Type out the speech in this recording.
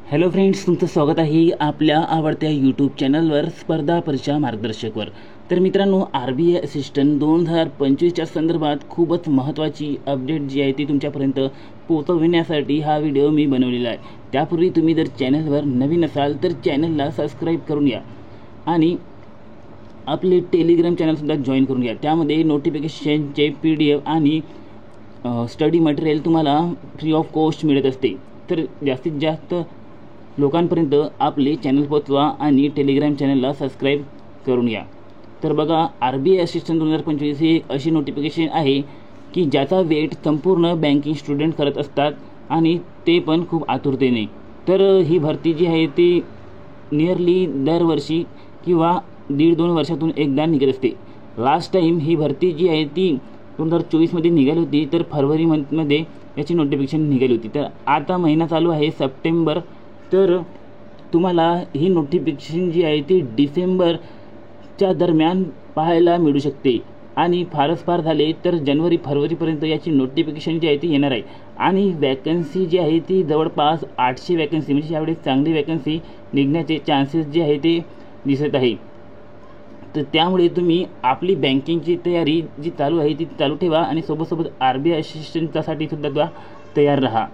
Hello friends, तुमचं स्वागत आहे आपल्या आवडत्या यूट्यूब चॅनलवर स्पर्धा परीक्षा मार्गदर्शकवर। तर मित्रांनो, RBI असिस्टंट 2025च्या संदर्भात खूपच महत्त्वाची अपडेट जी आहे ती तुमच्यापर्यंत पोहोचविण्यासाठी हा व्हिडिओ मी बनवलेला आहे। त्यापूर्वी तुम्ही जर चॅनलवर नवीन असाल तर चॅनलला सबस्क्राईब करून घ्या आणि आपले टेलिग्राम चॅनलसुद्धा जॉईन करून घ्या। त्यामध्ये नोटिफिकेशनचे PDF आणि स्टडी मटेरियल तुम्हाला फ्री ऑफ कॉस्ट मिळत असते। तर जास्तीत जास्त लोकांपर्यंत आपले चॅनल पोचवा आणि टेलिग्राम चॅनलला सबस्क्राईब करून घ्या। तर बघा, RBI असिस्टंट 2025 ही एक अशी नोटिफिकेशन आहे की ज्याचा वेट संपूर्ण बँकिंग स्टुडंट करत असतात आणि ते पण खूप आतुरतेने। तर ही भरती जी आहे ती नियरली दरवर्षी किंवा 1.5-2 वर्षातून एकदा निघत असते। लास्ट टाईम ही भरती जी आहे ती 2024मध्ये निघाली होती, तर फरवरी मंथमध्ये याची नोटिफिकेशन निघाली होती। तर आता महिना चालू आहे सप्टेंबर, तर तुम्हाला ही नोटिफिकेशन जी आहे ती डिसेंबरच्या दरम्यान पाहायला मिळू शकते आणि फारच फार झाले तर जानेवारी-फरवरीपर्यंत याची नोटिफिकेशन जी आहे ती येणार आहे। आणि वॅकन्सी जी आहे ती जवळपास 800 वॅकन्सी, म्हणजे यावेळी चांगली वॅकन्सी निघण्याचे चान्सेस जे आहे ते दिसत आहे। तर त्यामुळे तुम्ही आपली बँकिंगची तयारी जी चालू आहे ती चालू ठेवा आणि सोबत RBI असिस्टंटसाठी सुद्धा तयार राहा।